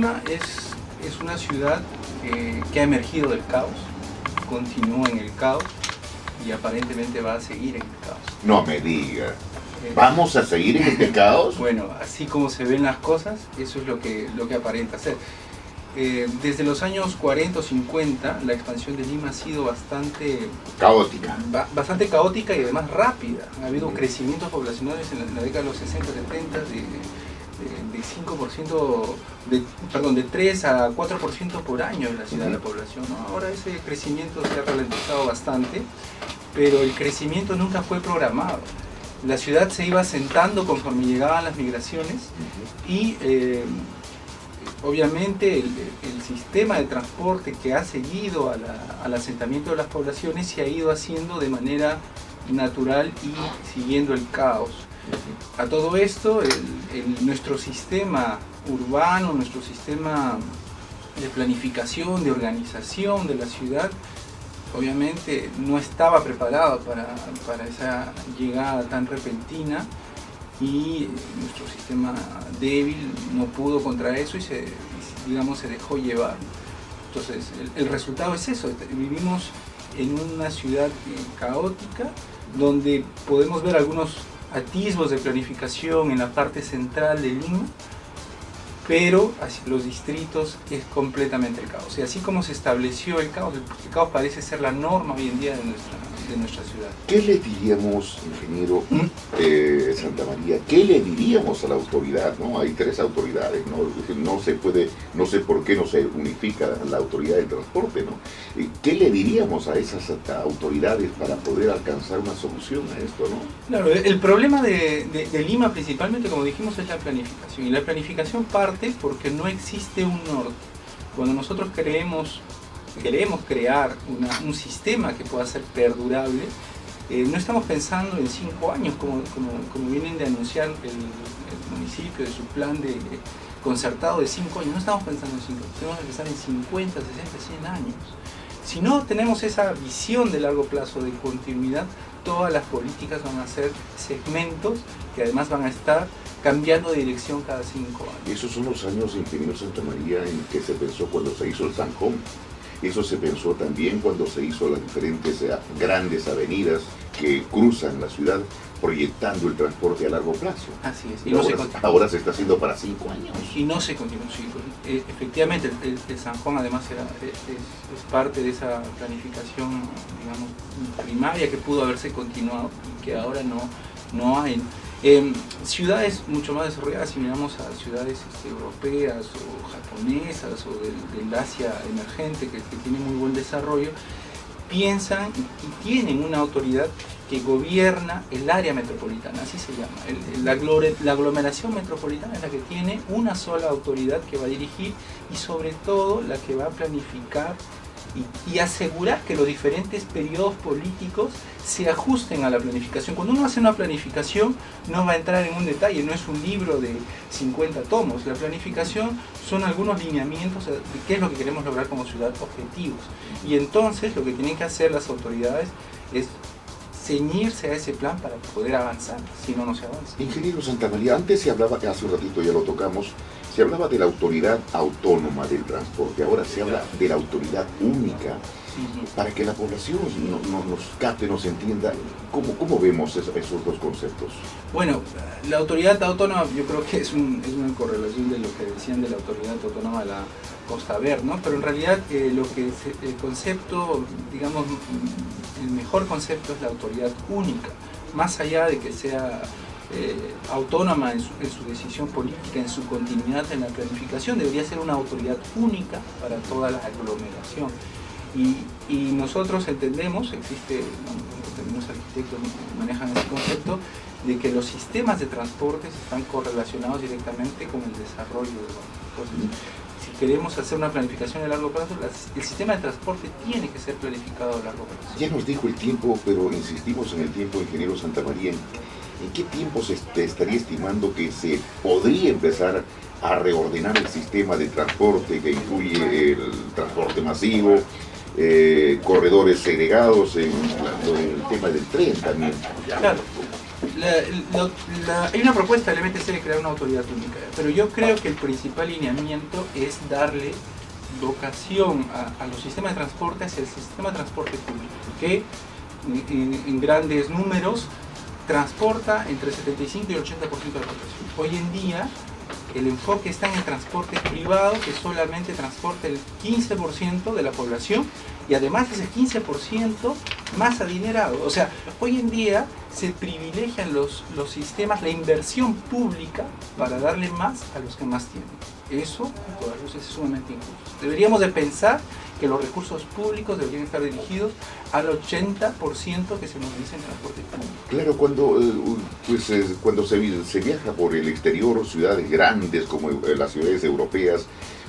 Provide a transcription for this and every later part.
Barcelona es una ciudad que ha emergido del caos, continúa en el caos y aparentemente va a seguir en el caos. No me diga. ¿Vamos a seguir en este caos? Bueno, así como se ven las cosas, eso es lo que aparenta ser. Desde los años 40 o 50, la expansión de Lima ha sido bastante caótica y además rápida. Ha habido crecimientos poblacionales en la década de los 60, 70 de 3 a 4% por año en la ciudad de la población, ¿no? Ahora ese crecimiento se ha ralentizado bastante, pero el crecimiento nunca fue programado. La ciudad se iba asentando conforme llegaban las migraciones y obviamente el sistema de transporte que ha seguido al asentamiento de las poblaciones se ha ido haciendo de manera natural y siguiendo el caos. A todo esto, nuestro sistema urbano, nuestro sistema de planificación, de organización de la ciudad, obviamente no estaba preparado para esa llegada tan repentina y nuestro sistema débil no pudo contra eso y se dejó llevar. Entonces el resultado es eso, vivimos en una ciudad caótica donde podemos ver algunos atisbos de planificación en la parte central de Lima, pero hacia los distritos es completamente el caos. Y así como se estableció el caos parece ser la norma hoy en día de nuestra ciudad. ¿Qué le diríamos, ingeniero Santamaría, qué le diríamos a la autoridad, ¿no? Hay tres autoridades, ¿no? No sé por qué no se unifica la autoridad del transporte, ¿no? ¿Qué le diríamos a esas autoridades para poder alcanzar una solución a esto, ¿no? Claro, el problema de Lima principalmente, como dijimos, es la planificación. Y la planificación parte porque no existe un norte. Cuando nosotros queremos crear un sistema que pueda ser perdurable, no estamos pensando en 5 años, como vienen de anunciar el municipio de su plan de concertado de 5 años. No estamos pensando en 5 años, tenemos que pensar en 50, 60, 100 años. Si no tenemos esa visión de largo plazo de continuidad, todas las políticas van a ser segmentos que además van a estar cambiando de dirección cada 5 años. Y esos son los años, ingeniero Santamaría, en que se pensó cuando se hizo el Zanjón. Eso se pensó también cuando se hizo las diferentes grandes avenidas que cruzan la ciudad, proyectando el transporte a largo plazo. Así es. Y ahora se está haciendo para 5 años. Y no se continúa. Sí, efectivamente, el Zanjón además es parte de esa planificación, digamos, primaria que pudo haberse continuado y que ahora no hay. Ciudades mucho más desarrolladas, si miramos a ciudades europeas o japonesas o del Asia emergente que tienen muy buen desarrollo, piensan y tienen una autoridad que gobierna el área metropolitana, así se llama. La aglomeración metropolitana es la que tiene una sola autoridad que va a dirigir y sobre todo la que va a planificar y asegurar que los diferentes periodos políticos se ajusten a la planificación. Cuando uno hace una planificación no va a entrar en un detalle, no es un libro de 50 tomos. La planificación son algunos lineamientos de qué es lo que queremos lograr como ciudad, objetivos. Y entonces lo que tienen que hacer las autoridades es ceñirse a ese plan para poder avanzar, si no, no se avanza. Ingeniero Santamaría, antes se hablaba, que hace un ratito ya lo tocamos, se hablaba de la autoridad autónoma del transporte, ahora se habla de la autoridad única, para que la población nos capte, nos entienda. ¿Cómo vemos esos dos conceptos? Bueno, la autoridad autónoma yo creo que es una correlación de lo que decían de la autoridad autónoma de la Costa Verde, ¿no? Pero en realidad el concepto, digamos, el mejor concepto es la autoridad única, más allá de que sea autónoma en su decisión política, en su continuidad en la planificación, debería ser una autoridad única para toda la aglomeración. Y nosotros entendemos, los arquitectos manejan ese concepto, de que los sistemas de transporte están correlacionados directamente con el desarrollo urbano. Entonces, si queremos hacer una planificación a largo plazo, el sistema de transporte tiene que ser planificado a largo plazo. Ya nos dijo el tiempo, pero insistimos en el tiempo, ingeniero Santamaría. ¿En qué tiempo se estaría estimando que se podría empezar a reordenar el sistema de transporte que incluye el transporte masivo, corredores segregados, en el tema del tren también? Claro. Hay una propuesta del MTC de crear una autoridad única, pero yo creo que el principal lineamiento es darle vocación a los sistemas de transporte hacia el sistema de transporte público, que en grandes números transporta entre 75 y el 80% de la población. Hoy en día el enfoque está en el transporte privado, que solamente transporta el 15% de la población, y además es el 15% más adinerado. O sea, hoy en día se privilegian los sistemas, la inversión pública, para darle más a los que más tienen. Eso, a todas luces, es sumamente injusto. Deberíamos de pensar que los recursos públicos deberían estar dirigidos al 80% que se moviliza en transporte público. Claro, cuando se viaja por el exterior, ciudades grandes como las ciudades europeas,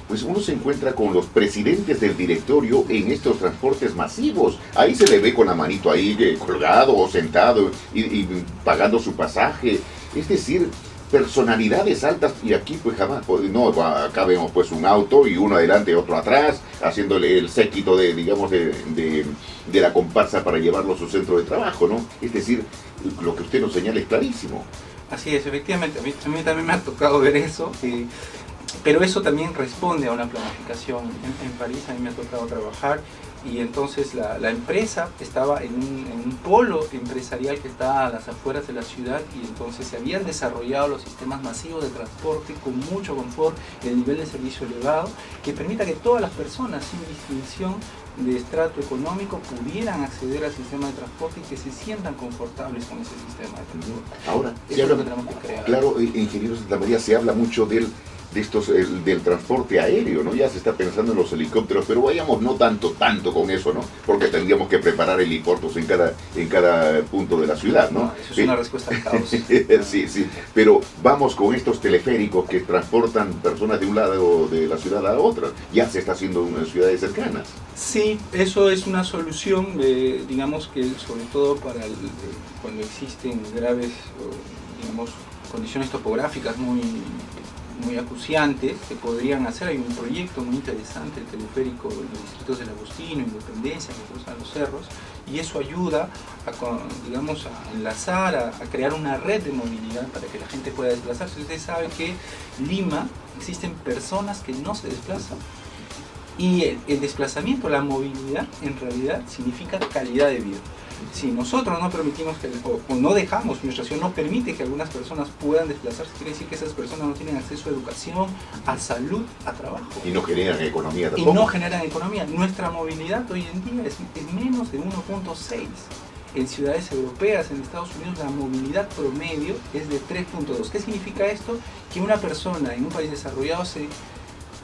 pues uno se encuentra con los presidentes del directorio en estos transportes masivos. Ahí se le ve con la manito ahí colgado o sentado y pagando su pasaje. Es decir, personalidades altas, y aquí pues jamás, no, acá vemos pues un auto y uno adelante y otro atrás, haciéndole el séquito de la comparsa para llevarlo a su centro de trabajo, ¿no? Es decir, lo que usted nos señala es clarísimo. Así es, efectivamente, a mí también me ha tocado ver eso, pero eso también responde a una planificación. En París a mí me ha tocado trabajar, y entonces la empresa estaba en un polo empresarial que está a las afueras de la ciudad, y entonces se habían desarrollado los sistemas masivos de transporte con mucho confort y el nivel de servicio elevado, que permita que todas las personas, sin distinción de estrato económico, pudieran acceder al sistema de transporte y que se sientan confortables con ese sistema de transporte. Ahora, eso es lo que tenemos que crear. Claro, ingeniero Santamaría, se habla mucho del transporte aéreo, ¿no? Ya se está pensando en los helicópteros, pero vayamos no tanto con eso, ¿no? Porque tendríamos que preparar helipuertos en cada punto de la ciudad, ¿no? Eso es una respuesta al caos. Sí, pero vamos con estos teleféricos que transportan personas de un lado de la ciudad a otra. Ya se está haciendo en ciudades cercanas. Sí, eso es una solución, digamos que sobre todo para cuando existen graves, digamos, condiciones topográficas muy acuciantes que podrían hacer. Hay un proyecto muy interesante, el teleférico en los distritos del Agustino, Independencia, que cruzan los cerros, y eso ayuda a enlazar, a crear una red de movilidad para que la gente pueda desplazarse. Ustedes saben que en Lima existen personas que no se desplazan, y el desplazamiento, la movilidad, en realidad significa calidad de vida. Si nosotros no permitimos o no dejamos, nuestra ciudad no permite que algunas personas puedan desplazarse, quiere decir que esas personas no tienen acceso a educación, a salud, a trabajo. Y no generan economía tampoco. Y no generan economía. Nuestra movilidad hoy en día es menos de 1.6. En ciudades europeas, en Estados Unidos, la movilidad promedio es de 3.2. ¿Qué significa esto? Que una persona en un país desarrollado se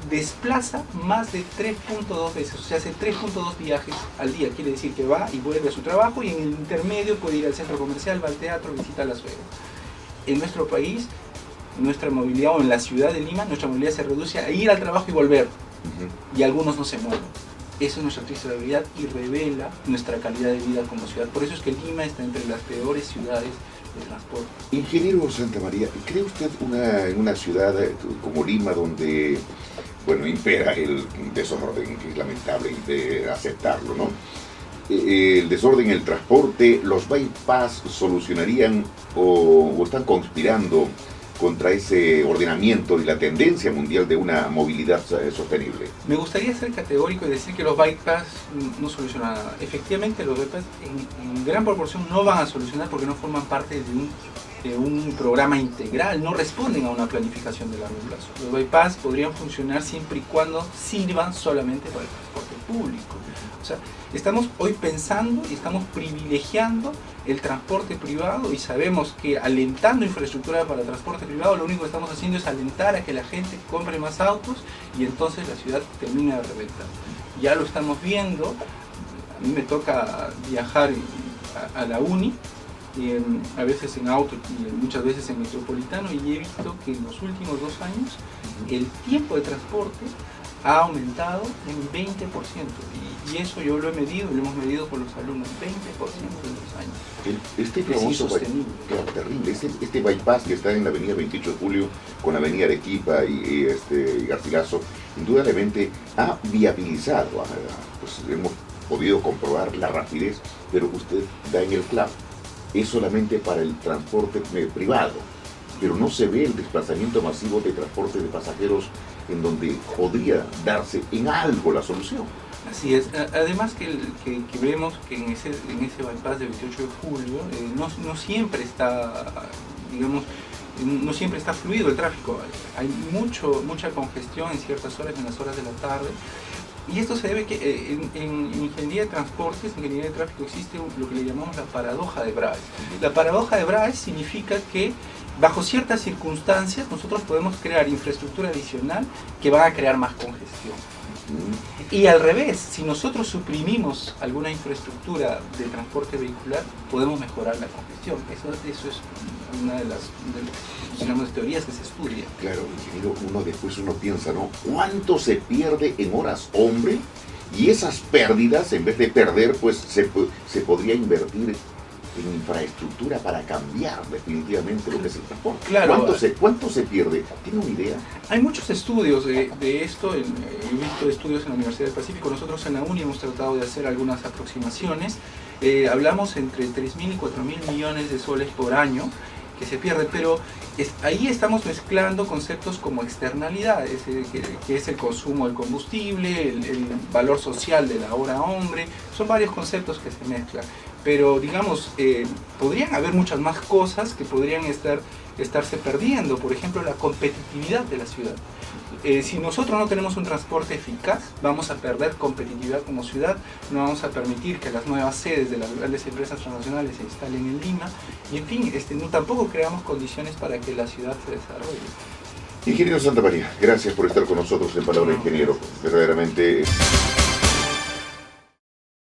desplaza más de 3.2 veces, o sea, hace 3.2 viajes al día. Quiere decir que va y vuelve a su trabajo, y en el intermedio puede ir al centro comercial, va al teatro, visita la suegra. En nuestro país, nuestra movilidad, o en la ciudad de Lima, nuestra movilidad se reduce a ir al trabajo y volver, y algunos no se mueven. Eso es nuestra triste realidad y revela nuestra calidad de vida como ciudad. Por eso es que Lima está entre las peores ciudades de transporte. Ingeniero Santamaría, ¿cree usted en una ciudad como Lima, donde impera el desorden, que es lamentable de aceptarlo, ¿no? El desorden en el transporte, los bypass solucionarían o están conspirando contra ese ordenamiento y la tendencia mundial de una movilidad sostenible? Me gustaría ser categórico y decir que los bypass no solucionan nada. Efectivamente, los bypass en gran proporción no van a solucionar, porque no forman parte de un programa integral, no responden a una planificación de largo plazo. Los bypass podrían funcionar siempre y cuando sirvan solamente para el transporte público. O sea, estamos hoy pensando y estamos privilegiando el transporte privado, y sabemos que alentando infraestructura para el transporte privado, lo único que estamos haciendo es alentar a que la gente compre más autos, y entonces la ciudad termina de reventar. Ya lo estamos viendo. A mí me toca viajar a la uni, a veces en auto y muchas veces en metropolitano, y he visto que en los últimos 2 años el tiempo de transporte ha aumentado en 20%, y eso yo lo he medido, lo hemos medido con los alumnos, 20% en 2 años. Este famoso terrible, este bypass que está en la avenida 28 de Julio con la avenida Arequipa y Garcilaso, indudablemente ha viabilizado, pues hemos podido comprobar la rapidez, pero usted da en el clavo. es solamente para el transporte privado, pero no se ve el desplazamiento masivo de transporte de pasajeros en donde podría darse en algo la solución. Así es. Además que vemos que en ese bypass de 28 de julio no siempre está, digamos, no siempre está fluido el tráfico. Hay mucha congestión en ciertas horas, en las horas de la tarde. Y esto se debe que en ingeniería de transportes, en ingeniería de tráfico, existe lo que le llamamos la paradoja de Bráez. La paradoja de Bráez significa que bajo ciertas circunstancias nosotros podemos crear infraestructura adicional que va a crear más congestión. Y al revés, si nosotros suprimimos alguna infraestructura de transporte vehicular, podemos mejorar la congestión. Eso es una de las digamos, teorías que se estudia. Claro, ingeniero, después uno piensa, ¿no? ¿Cuánto se pierde en horas hombre? Y esas pérdidas, en vez de perder, pues se podría invertir en infraestructura para cambiar definitivamente lo que es el transporte. Claro. ¿Cuánto se pierde? ¿Tiene una idea? Hay muchos estudios de esto. He visto estudios en la Universidad del Pacífico. Nosotros en la UNI hemos tratado de hacer algunas aproximaciones. Hablamos entre 3.000 y 4.000 millones de soles por año que se pierde, pero ahí estamos mezclando conceptos como externalidades, que es el consumo del combustible, el valor social de la hora hombre. Son varios conceptos que se mezclan, pero digamos, podrían haber muchas más cosas que podrían estarse perdiendo. Por ejemplo, la competitividad de la ciudad. Si nosotros no tenemos un transporte eficaz, vamos a perder competitividad como ciudad, no vamos a permitir que las nuevas sedes de las grandes empresas transnacionales se instalen en Lima, y en fin, tampoco creamos condiciones para que la ciudad se desarrolle. Ingeniero Santamaría, gracias por estar con nosotros en Palabra Ingeniero. Verdaderamente